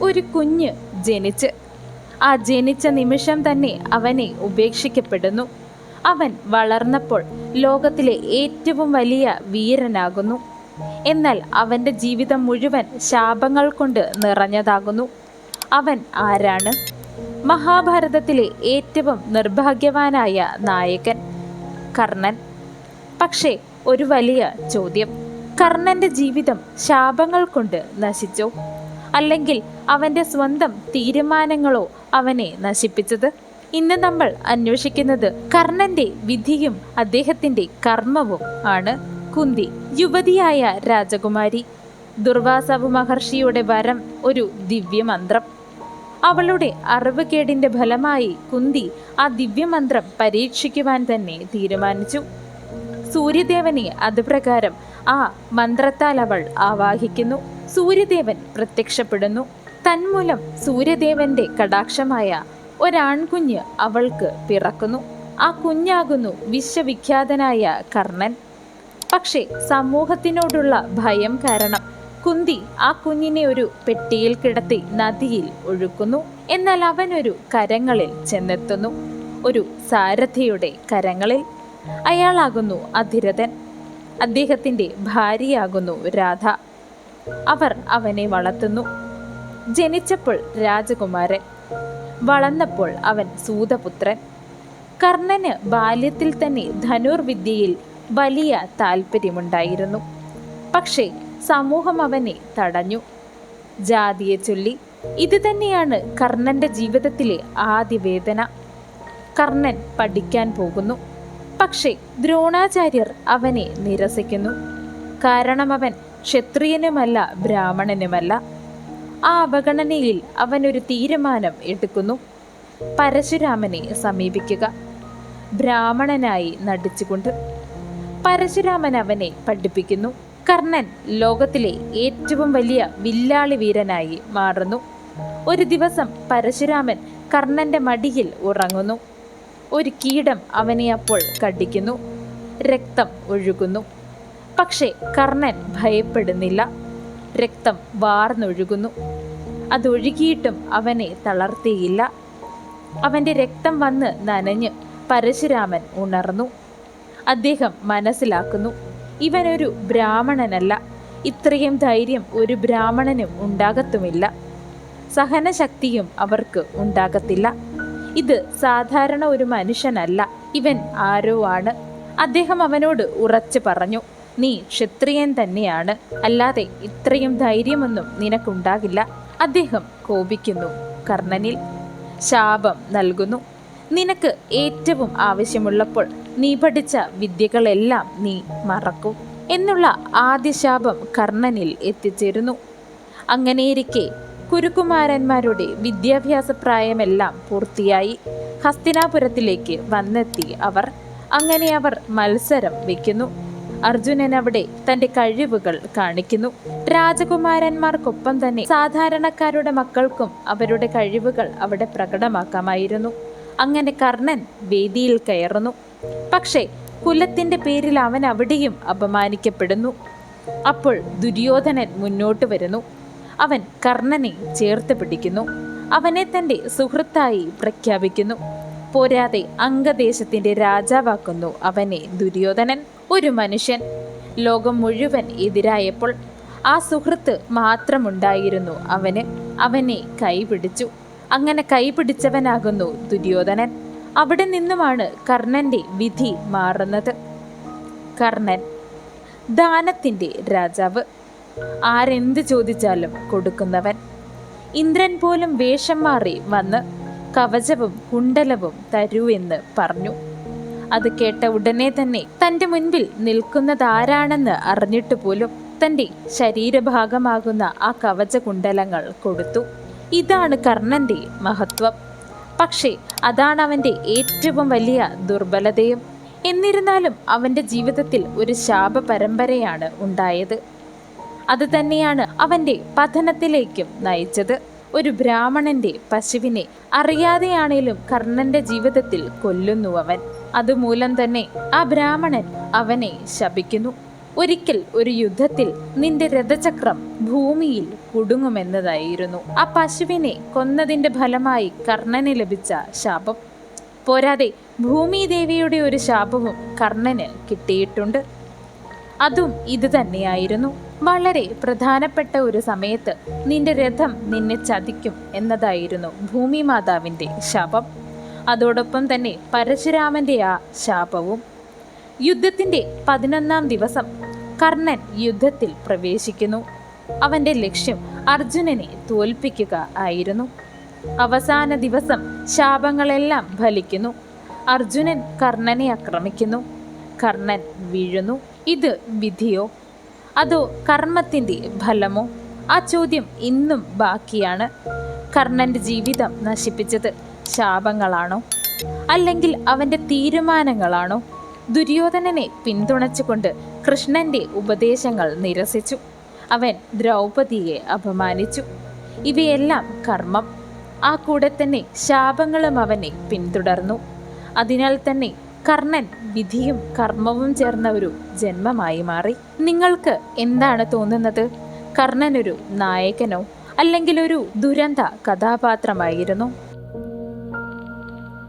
ഒരു കുഞ്ഞ് ജനിച്ച് ആ ജനിച്ച നിമിഷം തന്നെ അവനെ ഉപേക്ഷിക്കപ്പെടുന്നു. അവൻ വളർന്നപ്പോൾ ലോകത്തിലെ ഏറ്റവും വലിയ വീരനാകുന്നു. എന്നാൽ അവൻ്റെ ജീവിതം മുഴുവൻ ശാപങ്ങൾ കൊണ്ട് നിറഞ്ഞതാകുന്നു. അവൻ ആരാണ്? മഹാഭാരതത്തിലെ ഏറ്റവും നിർഭാഗ്യവാനായ നായകൻ കർണൻ. പക്ഷേ ഒരു വലിയ ചോദ്യം, കർണന്റെ ജീവിതം ശാപങ്ങൾ കൊണ്ട് നശിച്ചോ, അല്ലെങ്കിൽ അവൻ്റെ സ്വന്തം തീരുമാനങ്ങളോ അവനെ നശിപ്പിച്ചത്? ഇന്ന് നമ്മൾ അന്വേഷിക്കുന്നത് കർണന്റെ വിധിയും അദ്ദേഹത്തിന്റെ കർമ്മവും ആണ്. കുന്തി, യുവതിയായ രാജകുമാരി. ദുർവാസാവ് മഹർഷിയുടെ വരം ഒരു ദിവ്യമന്ത്രം. അവളുടെ അറിവുകേടിന്റെ ഫലമായി കുന്തി ആ ദിവ്യമന്ത്രം പരീക്ഷിക്കുവാൻ തന്നെ തീരുമാനിച്ചു. സൂര്യദേവനെ അതുപ്രകാരം ആ മന്ത്രത്താൽ അവൾ ആവാഹിക്കുന്നു. സൂര്യദേവൻ പ്രത്യക്ഷപ്പെടുന്നു. തന്മൂലം സൂര്യദേവന്റെ കടാക്ഷമായ ഒരാൺകുഞ്ഞ് അവൾക്ക് പിറക്കുന്നു. ആ കുഞ്ഞാകുന്നു വിശ്വവിഖ്യാതനായ കർണൻ. പക്ഷേ സമൂഹത്തിനോടുള്ള ഭയം കാരണം കുന്തി ആ കുഞ്ഞിനെ ഒരു പെട്ടിയിൽ കിടത്തി നദിയിൽ ഒഴുക്കുന്നു. എന്നാൽ അവനൊരു കരങ്ങളിൽ ചെന്നെത്തുന്നു, ഒരു സാരഥിയുടെ കരങ്ങളിൽ. അയാളാകുന്നു അധിരഥൻ. അദ്ദേഹത്തിന്റെ ഭാര്യയാകുന്നു രാധ. അവർ അവനെ വളർത്തുന്നു. ജനിച്ചപ്പോൾ രാജകുമാരൻ, വളർന്നപ്പോൾ അവൻ സൂതപുത്രൻ. കർണന് ബാല്യത്തിൽ തന്നെ ധനുർവിദ്യയിൽ വലിയ താല്പര്യമുണ്ടായിരുന്നു. പക്ഷേ സമൂഹം അവനെ തടഞ്ഞു, ജാതിയെ ചൊല്ലി. ഇത് തന്നെയാണ് കർണന്റെ ജീവിതത്തിലെ ആദ്യ വേദന. കർണൻ പഠിക്കാൻ പോകുന്നു. പക്ഷേ ദ്രോണാചാര്യർ അവനെ നിരസിക്കുന്നു. കാരണം അവൻ ക്ഷത്രിയനുമല്ല, ബ്രാഹ്മണനുമല്ല. ആ അവഗണനയിൽ അവനൊരു തീരുമാനം എടുക്കുന്നു: പരശുരാമനെ സമീപിക്കുക, ബ്രാഹ്മണനായി നടിച്ചുകൊണ്ട്. പരശുരാമൻ അവനെ പഠിപ്പിക്കുന്നു. കർണൻ ലോകത്തിലെ ഏറ്റവും വലിയ വില്ലാളി വീരനായി മാറുന്നു. ഒരു ദിവസം പരശുരാമൻ കർണന്റെ മടിയിൽ ഉറങ്ങുന്നു. ഒരു കീടം അവനെ അപ്പോൾ കടിക്കുന്നു. രക്തം ഒഴുകുന്നു. പക്ഷേ കർണൻ ഭയപ്പെടുന്നില്ല. രക്തം വാർന്നൊഴുകുന്നു. അതൊഴുകിയിട്ടും അവനെ തളർത്തിയില്ല. അവൻ്റെ രക്തം വന്ന് നനഞ്ഞ് പരശുരാമൻ ഉണർന്നു. അദ്ദേഹം മനസ്സിലാക്കുന്നു, ഇവനൊരു ബ്രാഹ്മണനല്ല. ഇത്രയും ധൈര്യം ഒരു ബ്രാഹ്മണനും ഉണ്ടാകത്തുമില്ല. സഹനശക്തിയും അവർക്ക് ഉണ്ടാകത്തില്ല. ഇത് സാധാരണ ഒരു മനുഷ്യനല്ല, ഇവൻ ആരോ ആണ്. അദ്ദേഹം അവനോട് ഉറച്ചു പറഞ്ഞു, നീ ക്ഷത്രിയൻ തന്നെയാണ്, അല്ലാതെ ഇത്രയും ധൈര്യമൊന്നും നിനക്കുണ്ടാകില്ല. അദ്ദേഹം കോപിക്കുന്നു. കർണനിൽ ശാപം നൽകുന്നു. നിനക്ക് ഏറ്റവും ആവശ്യമുള്ളപ്പോൾ നീ പഠിച്ച വിദ്യകളെല്ലാം നീ മറക്കും എന്നുള്ള ആദ്യ ശാപം കർണനിൽ എത്തിച്ചേരുന്നു. അങ്ങനെയിരിക്കെ കുരുകുമാരന്മാരുടെ വിദ്യാഭ്യാസ പ്രായമെല്ലാം പൂർത്തിയായി ഹസ്തിനാപുരത്തിലേക്ക് വന്നെത്തി അവർ. അങ്ങനെ അവർ മത്സരം വയ്ക്കുന്നു. അർജുനൻ അവിടെ തൻ്റെ കഴിവുകൾ കാണിക്കുന്നു. രാജകുമാരന്മാർക്കൊപ്പം തന്നെ സാധാരണക്കാരുടെ മക്കൾക്കും അവരുടെ കഴിവുകൾ അവിടെ പ്രകടമാക്കാമായിരുന്നു. അങ്ങനെ കർണൻ വേദിയിൽ കയറുന്നു. പക്ഷേ കുലത്തിൻ്റെ പേരിൽ അവൻ അവിടെയും അപമാനിക്കപ്പെടുന്നു. അപ്പോൾ ദുര്യോധനൻ മുന്നോട്ട് വരുന്നു. അവൻ കർണനെ ചേർത്ത് പിടിക്കുന്നു. അവനെ തൻ്റെ സുഹൃത്തായി പ്രഖ്യാപിക്കുന്നു. പോരാതെ അംഗദേശത്തിൻ്റെ രാജാവാക്കുന്നു അവനെ ദുര്യോധനൻ. ഒരു മനുഷ്യൻ ലോകം മുഴുവൻ എതിരായപ്പോൾ ആ സുഹൃത്ത് മാത്രമുണ്ടായിരുന്നു അവന്. അവനെ കൈപിടിച്ചു. അങ്ങനെ കൈപിടിച്ചവനാകുന്നു ദുര്യോധനൻ. അവിടെ നിന്നുമാണ് കർണന്റെ വിധി മാറുന്നത്. കർണൻ ദാനത്തിൻ്റെ രാജാവ്, ആരെന്ത് ചോദിച്ചാലും കൊടുക്കുന്നവൻ. ഇന്ദ്രൻ പോലും വേഷം മാറി വന്ന് കവചവും കുണ്ടലവും തരൂ എന്ന് പറഞ്ഞു. അത് കേട്ട ഉടനെ തന്നെ തൻ്റെ മുൻപിൽ നിൽക്കുന്നതാരാണെന്ന് അറിഞ്ഞിട്ട് പോലും തൻ്റെ ശരീരഭാഗമാകുന്ന ആ കവചകുണ്ടലങ്ങൾ കൊടുത്തു. ഇതാണ് കർണന്റെ മഹത്വം. പക്ഷേ അതാണ് അവൻ്റെ ഏറ്റവും വലിയ ദുർബലതയും. എന്നിരുന്നാലും അവൻ്റെ ജീവിതത്തിൽ ഒരു ശാപ പരമ്പരയാണ് ഉണ്ടായത്. അത് തന്നെയാണ് അവൻ്റെ പതനത്തിലേക്കും നയിച്ചത്. ഒരു ബ്രാഹ്മണന്റെ പശുവിനെ അറിയാതെയാണേലും കർണന്റെ ജീവിതത്തിൽ കൊല്ലുന്നു അവൻ. അതുമൂലം തന്നെ ആ ബ്രാഹ്മണൻ അവനെ ശപിക്കുന്നു. ഒരിക്കൽ ഒരു യുദ്ധത്തിൽ നിന്റെ രഥചക്രം ഭൂമിയിൽ കുടുങ്ങുമെന്നതായിരുന്നു ആ പശുവിനെ കൊന്നതിന്റെ ഫലമായി കർണന് ലഭിച്ച ശാപം. പോരാതെ ഭൂമിദേവിയുടെ ഒരു ശാപവും കർണന് കിട്ടിയിട്ടുണ്ട്. അതും ഇത് തന്നെയായിരുന്നു. വളരെ പ്രധാനപ്പെട്ട ഒരു സമയത്ത് നിന്റെ രഥം നിന്നെ ചതിക്കും എന്നതായിരുന്നു ഭൂമി മാതാവിൻ്റെ ശാപം. അതോടൊപ്പം തന്നെ പരശുരാമന്റെ ആ ശാപവും. യുദ്ധത്തിന്റെ 11ാം ദിവസം കർണൻ യുദ്ധത്തിൽ പ്രവേശിക്കുന്നു. അവന്റെ ലക്ഷ്യം അർജുനനെ തോൽപ്പിക്കുക ആയിരുന്നു. അവസാന ദിവസം ശാപങ്ങളെല്ലാം ഫലിക്കുന്നു. അർജുനൻ കർണനെ ആക്രമിക്കുന്നു. കർണൻ വീഴുന്നു. ഇത് വിധിയോ അതോ കർമ്മത്തിന്റെ ഫലമോ? ആ ചോദ്യം ഇന്നും ബാക്കിയാണ്. കർണന്റെ ജീവിതം നശിപ്പിച്ചത് ശാപങ്ങളാണോ, അല്ലെങ്കിൽ അവന്റെ തീരുമാനങ്ങളാണോ? ദുര്യോധനനെ പിന്തുണച്ചുകൊണ്ട് കൃഷ്ണന്റെ ഉപദേശങ്ങൾ നിരസിച്ചു. അവൻ ദ്രൗപദിയെ അപമാനിച്ചു. ഇവയെല്ലാം കർമ്മം. ആ കൂടെ തന്നെ ശാപങ്ങളും അവനെ പിന്തുടർന്നു. അതിനാൽ തന്നെ കർണൻ വിധിയും കർമ്മവും ചേർന്ന ഒരു ജന്മമായി മാറി. നിങ്ങൾക്ക് എന്താണ് തോന്നുന്നത്? കർണൻ ഒരു നായകനോ അല്ലെങ്കിൽ ഒരു ദുരന്ത കഥാപാത്രമായിരുന്നോ?